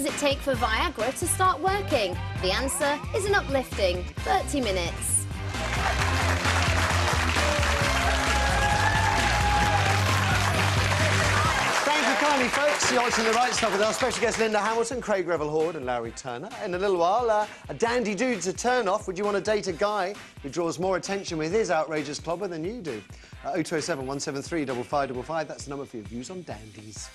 does it take for Viagra to start working? The answer is an uplifting 30 minutes. Thank you kindly, folks. You're watching The Right Stuff with our special guests Linda Hamilton, Craig Revel-Horde and Larry Turner. In a little while, a dandy dude's a turn-off. Would you want to date a guy who draws more attention with his outrageous clobber than you do? 0207 173 5555, that's the number for your views on dandies.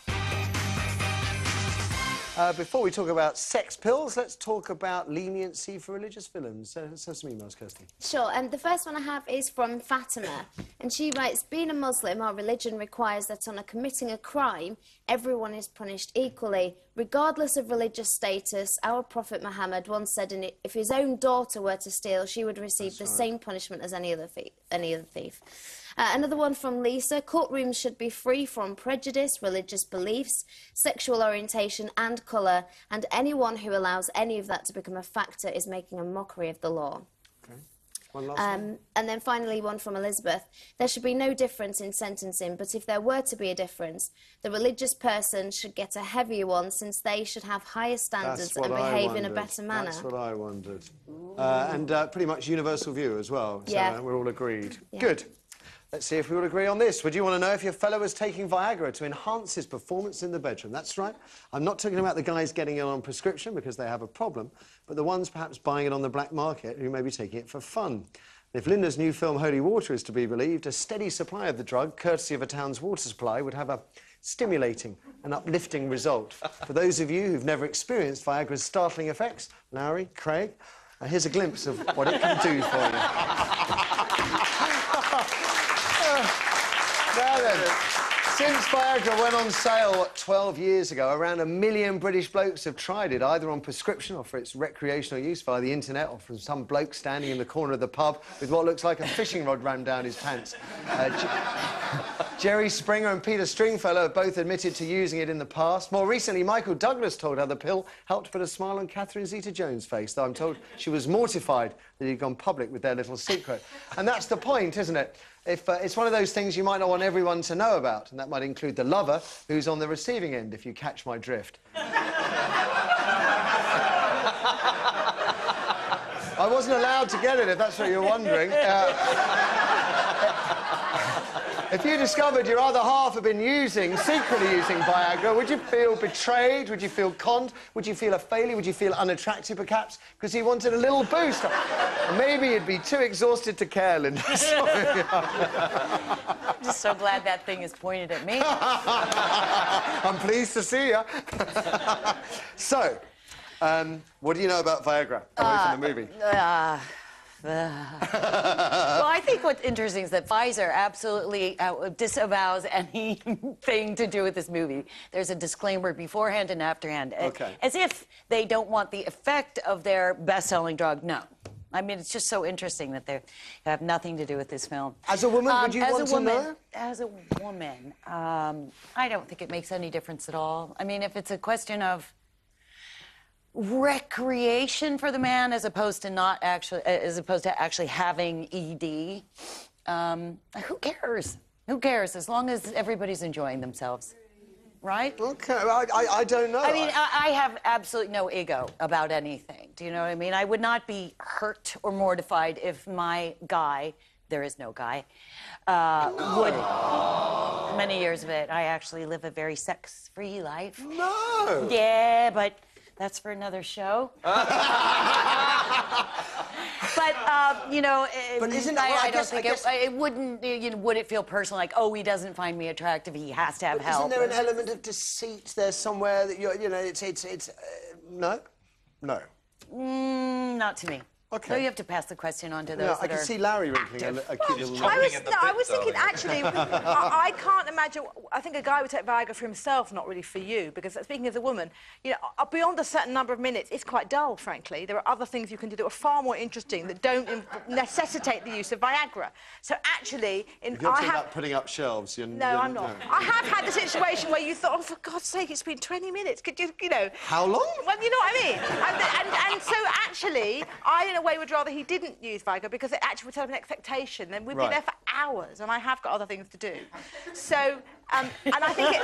Before we talk about sex pills, let's talk about leniency for religious films. Let's have some emails, Kirsty. Sure, and the first one I have is from Fatima, and she writes, being a Muslim, our religion requires that on committing a crime, everyone is punished equally. Regardless of religious status, our Prophet Muhammad once said if his own daughter were to steal, she would receive the same punishment as any other thief. Another one from Lisa. Courtrooms should be free from prejudice, religious beliefs, sexual orientation and colour, and anyone who allows any of that to become a factor is making a mockery of the law. Okay. One last one. And then finally one from Elizabeth. There should be no difference in sentencing, but if there were to be a difference, the religious person should get a heavier one since they should have higher standards and behave in a better manner. That's what I wondered. And pretty much universal view as well, so yeah. We're all agreed. Yeah. Good. Let's see if we all agree on this. Would you want to know if your fellow was taking Viagra to enhance his performance in the bedroom? That's right. I'm not talking about the guys getting it on prescription because they have a problem, but the ones perhaps buying it on the black market who may be taking it for fun. If Linda's new film Holy Water is to be believed, a steady supply of the drug, courtesy of a town's water supply, would have a stimulating and uplifting result. For those of you who've never experienced Viagra's startling effects, Larry, Craig, here's a glimpse of what it can do for you. Now then, since Viagra went on sale, 12 years ago, around 1 million British blokes have tried it, either on prescription or for its recreational use via the internet or from some bloke standing in the corner of the pub with what looks like a fishing rod rammed down his pants. Jerry Springer and Peter Stringfellow have both admitted to using it in the past. More recently, Michael Douglas told how the pill helped put a smile on Catherine Zeta-Jones' face, though I'm told she was mortified that he'd gone public with their little secret. And that's the point, isn't it? If it's one of those things you might not want everyone to know about, and that might include the lover who's on the receiving end, if you catch my drift. I wasn't allowed to get it, if that's what you're wondering. If you discovered your other half had been secretly using Viagra, would you feel betrayed? Would you feel conned? Would you feel a failure? Would you feel unattractive, perhaps? Because he wanted a little boost. Maybe you'd be too exhausted to care, Linda. Sorry. I'm just so glad that thing is pointed at me. I'm pleased to see you. So, what do you know about Viagra, away from the movie? Well, I think what's interesting is that Pfizer absolutely disavows anything to do with this movie. There's a disclaimer beforehand and afterhand. Okay. As if they don't want the effect of their best-selling drug. No. I mean, it's just so interesting that they have nothing to do with this film. As a woman, would you want to know? As a woman, I don't think it makes any difference at all. I mean, if it's a question of recreation for the man as opposed to actually having ED, who cares? Who cares? As long as everybody's enjoying themselves, right? Okay, I don't know. I mean, I have absolutely no ego about anything. Do you know what I mean? I would not be hurt or mortified if my guy, there is no guy, would, many years of it, I actually live a very sex-free life. No! Yeah, but that's for another show. But, you know, but isn't I don't think it wouldn't, you know, would it feel personal, like, oh, he doesn't find me attractive, he has to have help? Isn't there an element of deceit there somewhere that you're, you know, no? No. Not to me. Okay. So you have to pass the question on to those I can see Larry wrinkling a cute little... I was thinking, actually, I can't imagine... I think a guy would take Viagra for himself, not really for you, because speaking as a woman, you know, beyond a certain number of minutes, it's quite dull, frankly. There are other things you can do that are far more interesting that don't necessitate the use of Viagra. So actually... If you're talking about putting up shelves, you're... No, I'm not. No. I have had the situation where you thought, oh, for God's sake, it's been 20 minutes. Could you know... How long? Well, you know what I mean? and so, actually, I, in a way, would rather he didn't use Viagra because it actually would set up an expectation. Then we'd be there for hours, and I have got other things to do. So And I think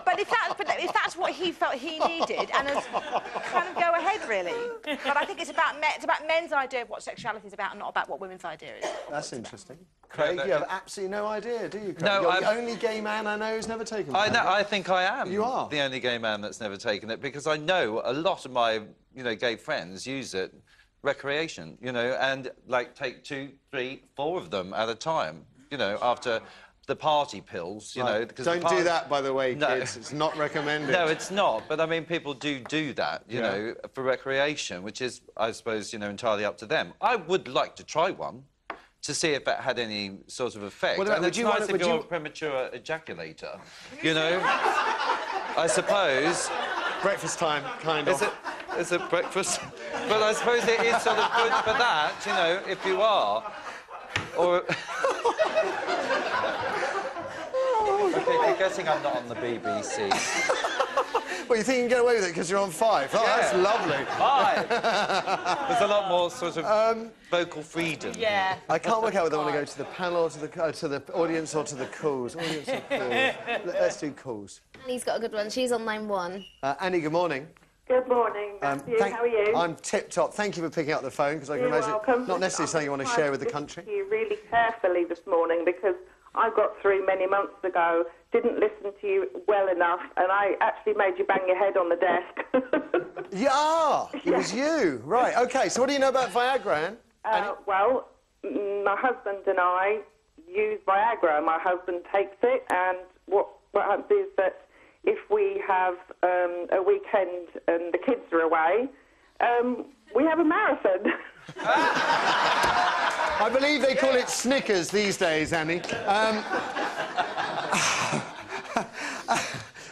but if that's what he felt he needed, and as kind of go ahead, really. But I think it's about men's idea of what sexuality is about, and not about what women's idea is. That's interesting. Craig, you have absolutely no idea, do you, Craig? No, You're the only gay man I know who's never taken one. I think I am. You are? The only gay man that's never taken it, because I know a lot of my, gay friends use it recreation, and, like, take 2, 3, 4 of them at a time, after the party pills, Right. because Don't do that, by the way, kids. It's not recommended. No, it's not. But, I mean, people do that, you know, for recreation, which is, I suppose, entirely up to them. I would like to try one to see if it had any sort of effect. What about, and it's nice if you're a premature ejaculator, I suppose. Breakfast time, kind of. Is it breakfast? But I suppose it is sort of good for that, if you are. Or... Okay, you're guessing I'm not on the BBC. Well, you think you can get away with it because you're on 5? Oh, yeah. That's lovely. 5! There's a lot more sort of vocal freedom. Yeah. I can't work out whether I want to go to the panel or to the audience or to the calls. Audience or calls. Let's do calls. Annie's got a good one. She's on line 1. Annie, good morning. Good morning, Matthew. How are you? I'm tip-top. Thank you for picking up the phone, because I can You're imagine welcome. not necessarily something you want to share with the country. You really carefully this morning, because I got through many months ago, didn't listen to you well enough, and I actually made you bang your head on the desk. Yeah, it was you. Right, OK, so what do you know about Viagra, Anne? Well, my husband and I use Viagra. My husband takes it, and what happens is that if we have a weekend and the kids are away, we have a marathon. I believe they call it Snickers these days, Annie.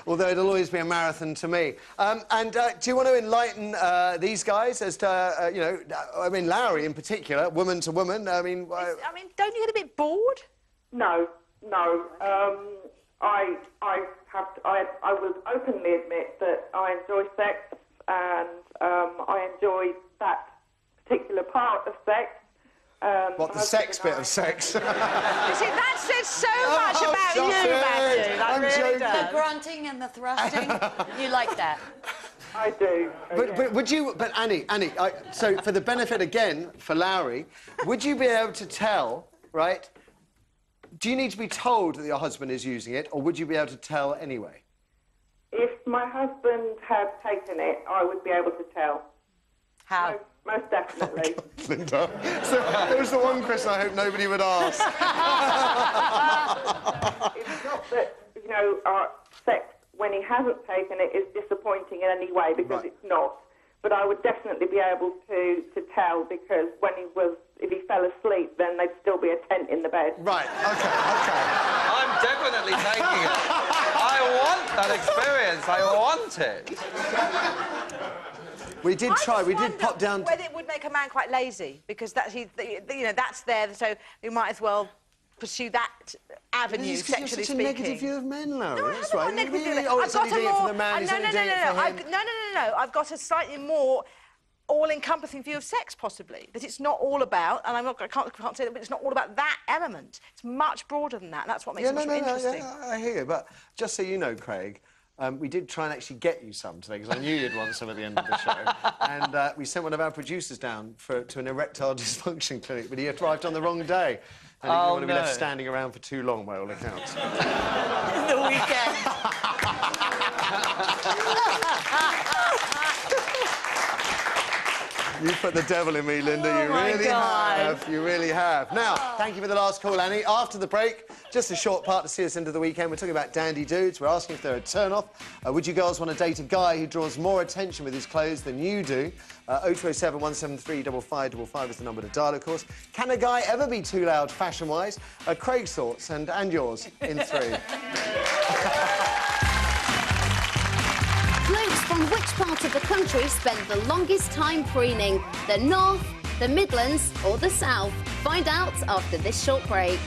Although it'll always be a marathon to me. Do you want to enlighten these guys as to, I mean, Larry in particular, woman to woman, I mean, don't you get a bit bored? No. I will openly admit that I enjoy sex, and I enjoy that particular part of sex. What, the sex bit of sex? You see, that says so much about you, Matthew. That I'm really joking. does. The grunting and the thrusting, you like that. I do. But would you... But, Annie, so for the benefit, again, for Larry, would you be able to tell, right... Do you need to be told that your husband is using it, or would you be able to tell anyway? If my husband had taken it, I would be able to tell. How? Most definitely. Linda. So there was the one question I hope nobody would ask. It's not that, our sex, when he hasn't taken it, is disappointing in any way, because it's not. But I would definitely be able to tell, because when if he fell asleep, then there'd still be a tent in the bed. Right, OK. I'm definitely taking it. I want that experience. I want it. We did try. We did pop down... Whether it would make a man quite lazy, because that's there, so we might as well pursue that avenue, You're sexually such a speaking. negative view of men, Larry. No, That's I right. haven't got a negative view of it. Oh, it's only doing it for the man, it's no, only doing it for him. No. I've got a slightly more all-encompassing view of sex, possibly. That it's not all about, and I can't say that, but it's not all about that element. It's much broader than that. And that's what makes it much more interesting. I hear you. But just so you know, Craig, we did try and actually get you some today, because I knew you'd want some at the end of the show. And we sent one of our producers down to an erectile dysfunction clinic, but he arrived on the wrong day. And he didn't want to be left standing around for too long, by all accounts. The weekend. You put the devil in me, Linda. You really have. You really have. Now, thank you for the last call, Annie. After the break, just a short part to see us into the weekend. We're talking about dandy dudes. We're asking if they're a turn-off. Would you girls want to date a guy who draws more attention with his clothes than you do? 0207 173 5555 is the number to dial, of course. Can a guy ever be too loud fashion-wise? Craig's thoughts and yours in 3. Blokes from which part of the country spend the longest time preening? The North, the Midlands or the South? Find out after this short break.